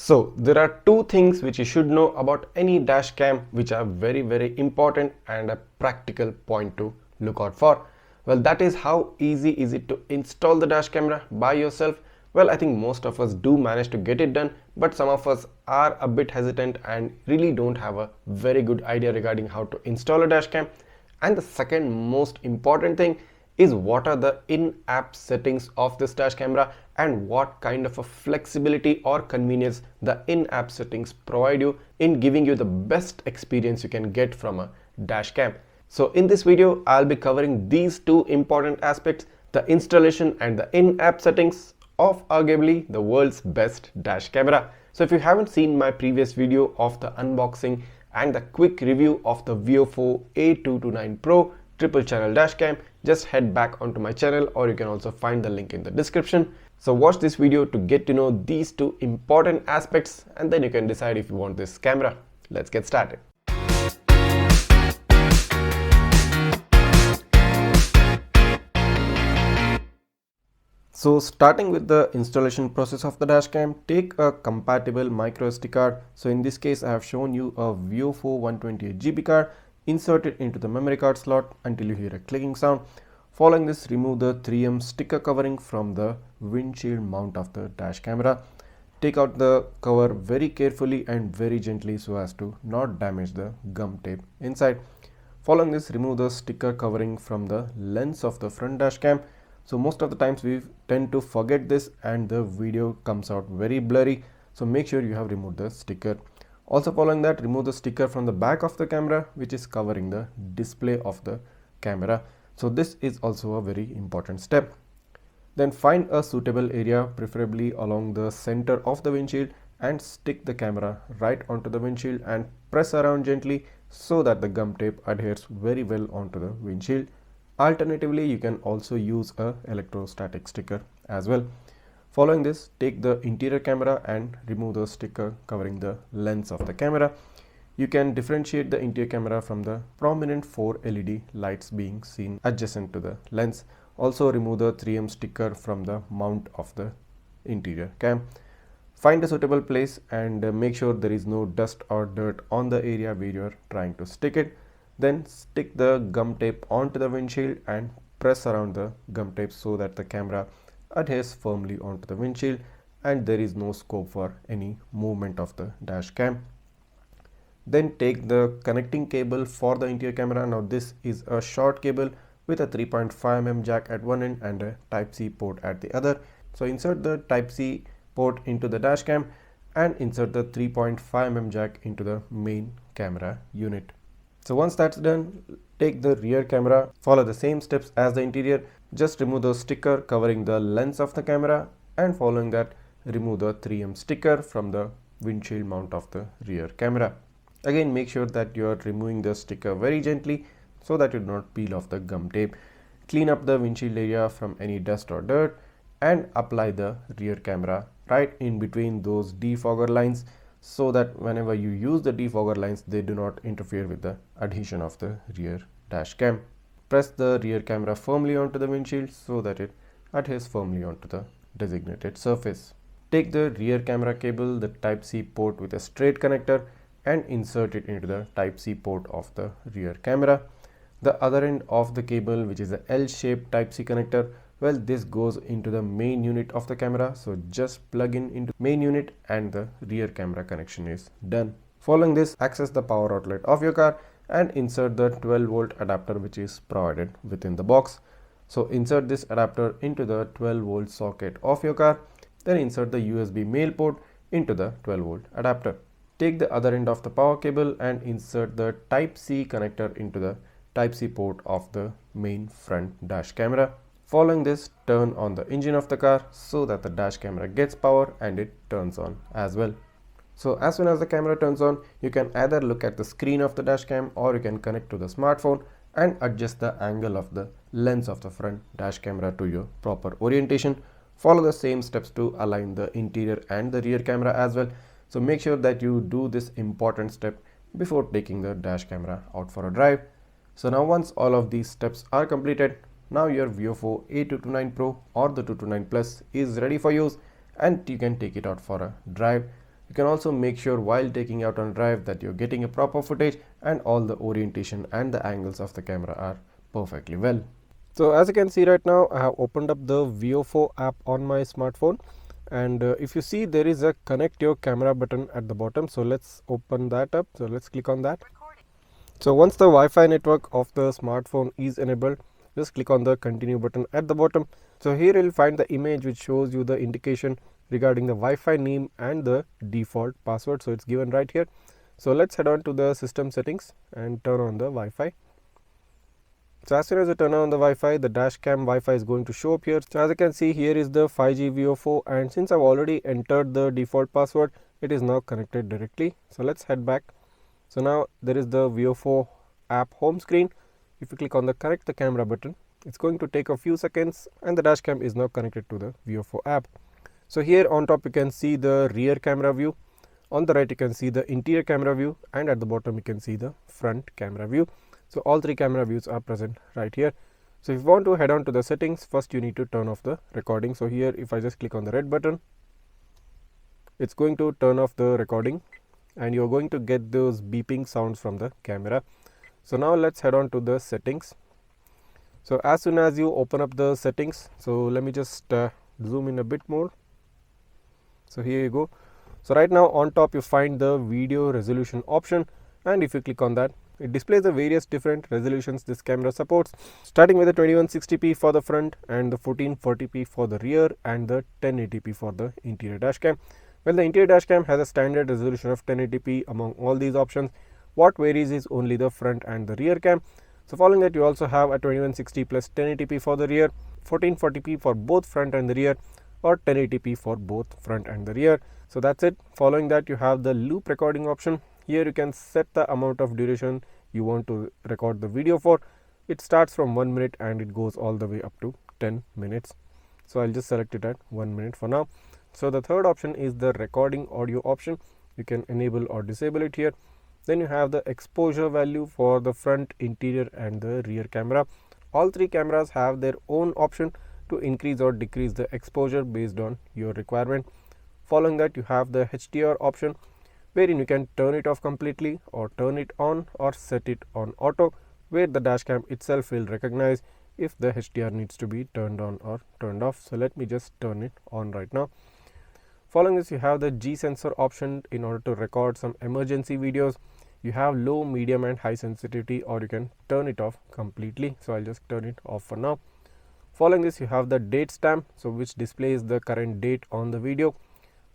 So there are two things which you should know about any dash cam which are very important and a practical point to look out for. Well, that is how easy is it to install the dash camera by yourself. Well, I think most of us do manage to get it done, but some of us are a bit hesitant and really don't have a very good idea regarding how to install a dash cam. And the second most important thing is what are the in-app settings of this dash camera and what kind of a flexibility or convenience the in-app settings provide you in giving you the best experience you can get from a dash cam. So in this video, I'll be covering these two important aspects, the installation and the in-app settings of arguably the world's best dash camera. So if you haven't seen my previous video of the unboxing and the quick review of the VIOFO A229 Pro triple channel dash cam, just head back onto my channel, or you can also find the link in the description. So watch this video to get to know these two important aspects, and then you can decide if you want this camera. Let's get started. So starting with the installation process of the dashcam, take a compatible micro SD card. So in this case, I have shown you a VIOFO 128 GB card. Insert it into the memory card slot until you hear a clicking sound. Following this, remove the 3M sticker covering from the windshield mount of the dash camera. Take out the cover very carefully and very gently so as to not damage the gum tape inside. Following this, remove the sticker covering from the lens of the front dash cam. So most of the times we tend to forget this and the video comes out very blurry. So make sure you have removed the sticker. Also following that, remove the sticker from the back of the camera which is covering the display of the camera. So this is also a very important step. Then find a suitable area, preferably along the center of the windshield, and stick the camera right onto the windshield and press around gently so that the gum tape adheres very well onto the windshield. Alternatively, you can also use a electrostatic sticker as well. Following this, take the interior camera and remove the sticker covering the lens of the camera. You can differentiate the interior camera from the prominent 4 LED lights being seen adjacent to the lens. Also remove the 3M sticker from the mount of the interior cam. Find a suitable place and make sure there is no dust or dirt on the area where you are trying to stick it. Then stick the gum tape onto the windshield and press around the gum tape so that the camera adheres firmly onto the windshield and there is no scope for any movement of the dash cam. Then take the connecting cable for the interior camera. Now this is a short cable with a 3.5 mm jack at one end and a Type-C port at the other. So insert the Type-C port into the dash cam and insert the 3.5 mm jack into the main camera unit. So once that's done, take the rear camera, follow the same steps as the interior, just remove the sticker covering the lens of the camera, and following that, remove the 3M sticker from the windshield mount of the rear camera. Again, make sure that you are removing the sticker very gently so that you do not peel off the gum tape. Clean up the windshield area from any dust or dirt and apply the rear camera right in between those defogger lines, so that whenever you use the defogger lines, they do not interfere with the adhesion of the rear dash cam. Press the rear camera firmly onto the windshield so that it adheres firmly onto the designated surface. Take the rear camera cable, the Type-C port with a straight connector, and insert it into the Type-C port of the rear camera. The other end of the cable, which is a L-shaped Type-C connector, well, this goes into the main unit of the camera, so just plug in into main unit and the rear camera connection is done. Following this, access the power outlet of your car and insert the 12-volt adapter which is provided within the box. So insert this adapter into the 12-volt socket of your car, then insert the USB male port into the 12-volt adapter. Take the other end of the power cable and insert the Type-C connector into the Type-C port of the main front dash camera. Following this, turn on the engine of the car so that the dash camera gets power and it turns on as well. So as soon as the camera turns on, you can either look at the screen of the dash cam or you can connect to the smartphone and adjust the angle of the lens of the front dash camera to your proper orientation. Follow the same steps to align the interior and the rear camera as well. So make sure that you do this important step before taking the dash camera out for a drive. So now once all of these steps are completed, now your VIOFO A229 Pro or the 229 Plus is ready for use and you can take it out for a drive. You can also make sure while taking out on drive that you're getting a proper footage and all the orientation and the angles of the camera are perfectly well. So as you can see right now, I have opened up the VIOFO app on my smartphone, and if you see, there is a connect your camera button at the bottom. So let's open that up. So let's click on that. So once the Wi-Fi network of the smartphone is enabled, just click on the continue button at the bottom. So here you'll find the image which shows you the indication regarding the Wi-Fi name and the default password. So it's given right here. So let's head on to the system settings and turn on the Wi-Fi. So as soon as you turn on the Wi-Fi, the Dashcam Wi-Fi is going to show up here. So as you can see, here is the 5G VIOFO, and since I've already entered the default password, it is now connected directly. So let's head back. So now there is the VIOFO app home screen. If you click on the connect the camera button, it's going to take a few seconds and the Dashcam is now connected to the VIOFO app. So here on top you can see the rear camera view. On the right you can see the interior camera view, and at the bottom you can see the front camera view. So all three camera views are present right here. So if you want to head on to the settings, first you need to turn off the recording. So here if I just click on the red button, it's going to turn off the recording and you're going to get those beeping sounds from the camera. So now let's head on to the settings. So as soon as you open up the settings, so let me just zoom in a bit more. So here you go. So right now on top you find the video resolution option, and if you click on that, it displays the various different resolutions this camera supports, starting with the 2160p for the front and the 1440p for the rear and the 1080p for the interior dashcam. Well, the interior dashcam has a standard resolution of 1080p among all these options. What varies is only the front and the rear cam. So following that, you also have a 2160 plus 1080p for the rear, 1440p for both front and the rear, or 1080p for both front and the rear. So that's it. Following that, you have the loop recording option. Here you can set the amount of duration you want to record the video for. It starts from 1 minute and it goes all the way up to 10 minutes. So I'll just select it at 1 minute for now. So the third option is the recording audio option. You can enable or disable it here. Then you have the exposure value for the front, interior and the rear camera. All three cameras have their own option to increase or decrease the exposure based on your requirement. Following that, you have the HDR option, wherein you can turn it off completely or turn it on or set it on auto, where the dashcam itself will recognize if the HDR needs to be turned on or turned off. So let me just turn it on right now. Following this, you have the G sensor option in order to record some emergency videos. You have low, medium and high sensitivity, or you can turn it off completely. So I'll just turn it off for now. Following this, you have the date stamp, so which displays the current date on the video.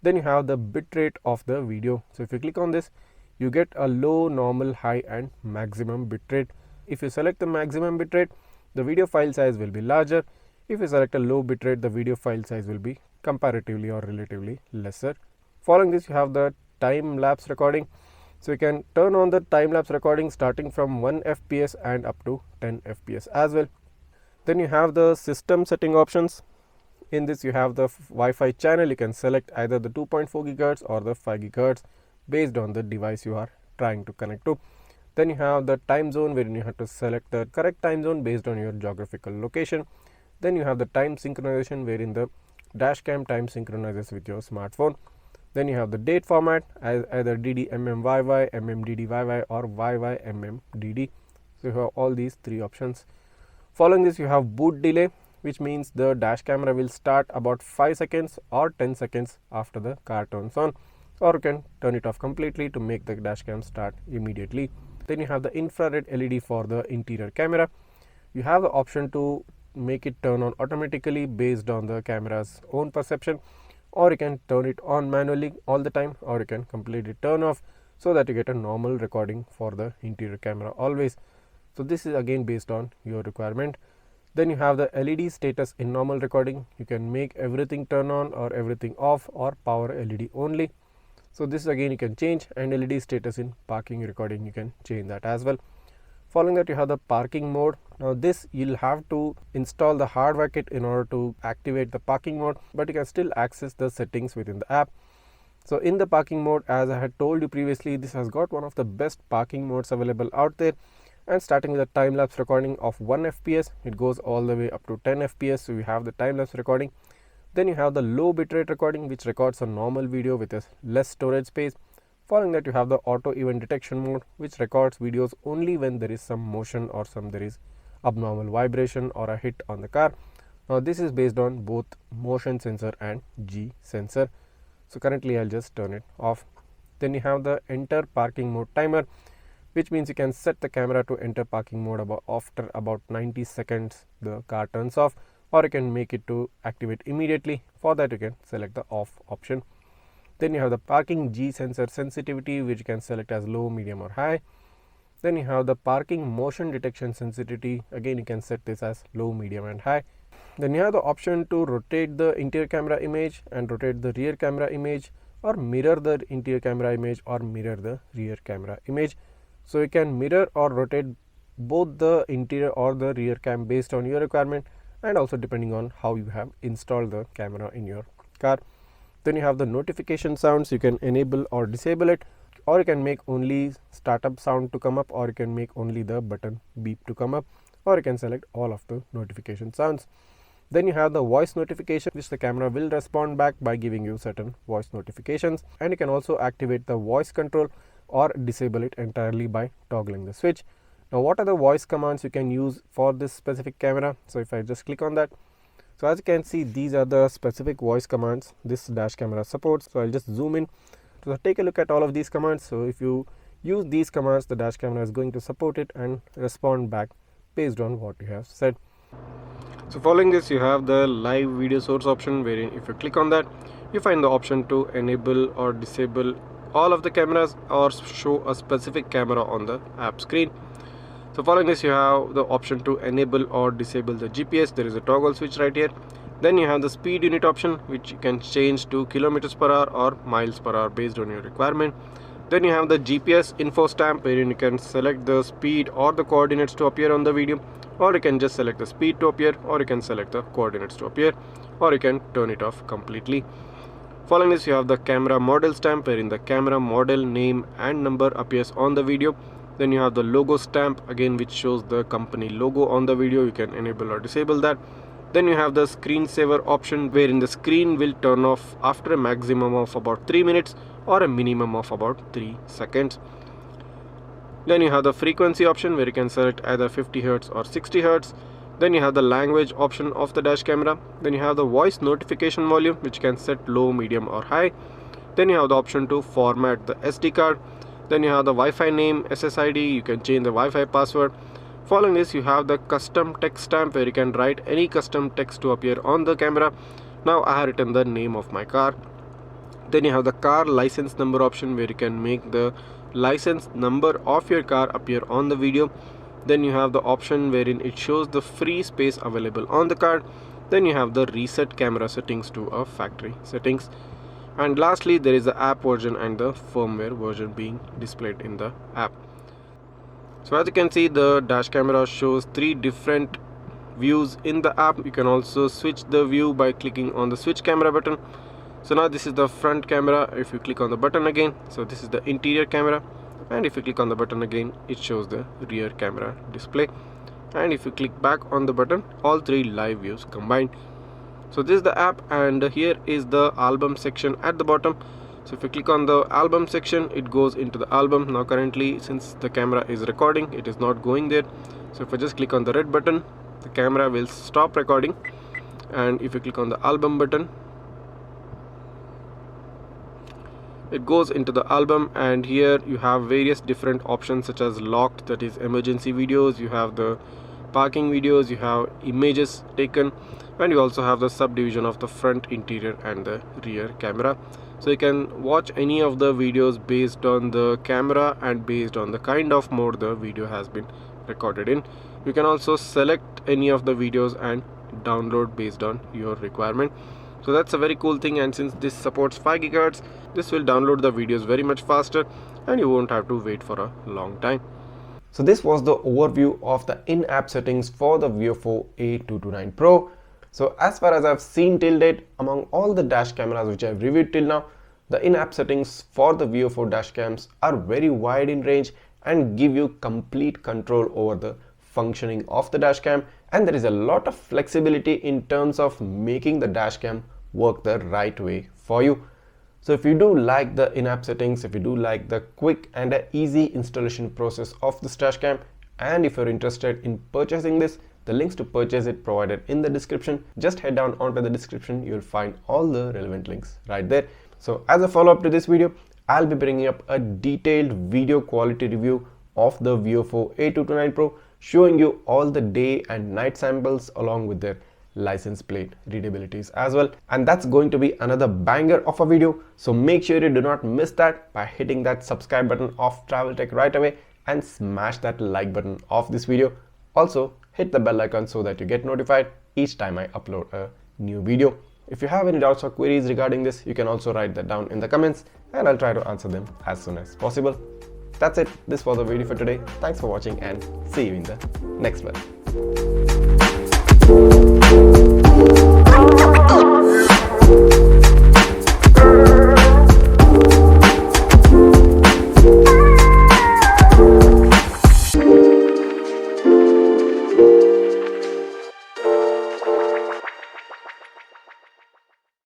Then you have the bitrate of the video. So if you click on this, you get a low, normal, high and maximum bitrate. If you select the maximum bitrate, the video file size will be larger. If you select a low bitrate, the video file size will be comparatively or relatively lesser. Following this, you have the time lapse recording. So you can turn on the time lapse recording starting from 1 fps and up to 10 fps as well. Then you have the system setting options. In this you have the Wi-Fi channel. You can select either the 2.4 GHz or the 5 GHz based on the device you are trying to connect to. Then you have the time zone, wherein you have to select the correct time zone based on your geographical location. Then you have the time synchronization, wherein the dashcam time synchronizes with your smartphone. Then you have the date format as either DDMMYY, MMDDYY or YYMMDD. So you have all these three options. Following this, you have boot delay, which means the dash camera will start about 5 seconds or 10 seconds after the car turns on, or you can turn it off completely to make the dash cam start immediately. Then you have the infrared LED for the interior camera. You have the option to make it turn on automatically based on the camera's own perception, or you can turn it on manually all the time, or you can completely turn off so that you get a normal recording for the interior camera always. So this is again based on your requirement. Then you have the LED status in normal recording. You can make everything turn on or everything off, or power LED only. So this again you can change, and LED status in parking recording you can change that as well. Following that, you have the parking mode. Now this you'll have to install the hardware kit in order to activate the parking mode, but you can still access the settings within the app. So in the parking mode, as I had told you previously, this has got one of the best parking modes available out there. And starting with a time lapse recording of 1 fps, it goes all the way up to 10 fps. So we have the time lapse recording. Then you have the low bitrate recording, which records a normal video with a less storage space. Following that, you have the auto event detection mode, which records videos only when there is some motion or there is abnormal vibration or a hit on the car. Now this is based on both motion sensor and G sensor. So currently I'll just turn it off. Then you have the enter parking mode timer, which means you can set the camera to enter parking mode after about 90 seconds the car turns off, or you can make it to activate immediately. For that you can select the off option. Then you have the parking G sensor sensitivity, which you can select as low, medium or high. Then you have the parking motion detection sensitivity. Again, you can set this as low, medium and high. Then you have the option to rotate the interior camera image and rotate the rear camera image, or mirror the interior camera image or mirror the rear camera image. So you can mirror or rotate both the interior or the rear cam based on your requirement, and also depending on how you have installed the camera in your car. Then you have the notification sounds. You can enable or disable it, or you can make only startup sound to come up, or you can make only the button beep to come up, or you can select all of the notification sounds. Then you have the voice notification, which the camera will respond back by giving you certain voice notifications, and you can also activate the voice control or disable it entirely by toggling the switch. Now what are the voice commands you can use for this specific camera? So if I just click on that, so as you can see, these are the specific voice commands this dash camera supports. So I'll just zoom in. So take a look at all of these commands. So if you use these commands, the dash camera is going to support it and respond back based on what you have said. So following this, you have the live video source option, wherein if you click on that, you find the option to enable or disable all of the cameras or show a specific camera on the app screen. So following this, you have the option to enable or disable the GPS. There is a toggle switch right here. Then you have the speed unit option, which you can change to kilometers per hour or miles per hour based on your requirement. Then you have the GPS info stamp, wherein you can select the speed or the coordinates to appear on the video, or you can just select the speed to appear, or you can select the coordinates to appear, or you can turn it off completely. Following this, you have the camera model stamp, wherein the camera model name and number appears on the video. Then you have the logo stamp, again, which shows the company logo on the video. You can enable or disable that. Then you have the screensaver option, wherein the screen will turn off after a maximum of about 3 minutes or a minimum of about 3 seconds. Then you have the frequency option, where you can select either 50 Hz or 60 Hz. Then you have the language option of the dash camera. Then you have the voice notification volume, which you can set low, medium or high. Then you have the option to format the SD card. Then you have the Wi-Fi name, SSID, you can change the Wi-Fi password. Following this, you have the custom text stamp, where you can write any custom text to appear on the camera. Now I have written the name of my car. Then you have the car license number option, where you can make the license number of your car appear on the video. Then you have the option wherein it shows the free space available on the car. Then you have the reset camera settings to a factory settings. And lastly, there is the app version and the firmware version being displayed in the app. So as you can see, the dash camera shows 3 different views in the app. You can also switch the view by clicking on the switch camera button. So now this is the front camera. If you click on the button again, so this is the interior camera, and if you click on the button again, it shows the rear camera display. And if you click back on the button, all 3 live views combined. So this is the app, and here is the album section at the bottom. So if you click on the album section, it goes into the album. Now currently, since the camera is recording, it is not going there. So if I just click on the red button, the camera will stop recording. And if you click on the album button, it goes into the album. And here you have various different options, such as locked, that is emergency videos. You have the parking videos, you have images taken, and you also have the subdivision of the front, interior and the rear camera. So you can watch any of the videos based on the camera and based on the kind of mode the video has been recorded in. You can also select any of the videos and download based on your requirement. So that's a very cool thing, and since this supports 5 GHz, this will download the videos very much faster and you won't have to wait for a long time. So this was the overview of the in-app settings for the VIOFO A229 Pro. So as far as I've seen till date, among all the dash cameras which I've reviewed till now, the in-app settings for the VIOFO dashcams are very wide in range and give you complete control over the functioning of the dashcam, and there is a lot of flexibility in terms of making the dashcam work the right way for you. So if you do like the in-app settings, if you do like the quick and easy installation process of this dashcam, and if you're interested in purchasing this, the links to purchase it provided in the description. Just head down onto the description, you'll find all the relevant links right there. So as a follow-up to this video, I'll be bringing up a detailed video quality review of the VIOFO A229 Pro, showing you all the day and night samples along with their license plate readabilities as well, and that's going to be another banger of a video. So make sure you do not miss that by hitting that subscribe button of Travel Tech right away and smash that like button of this video. Also hit the bell icon so that you get notified each time I upload a new video. If you have any doubts or queries regarding this, you can also write that down in the comments and I'll try to answer them as soon as possible. That's it. This was the video for today. Thanks for watching and see you in the next one.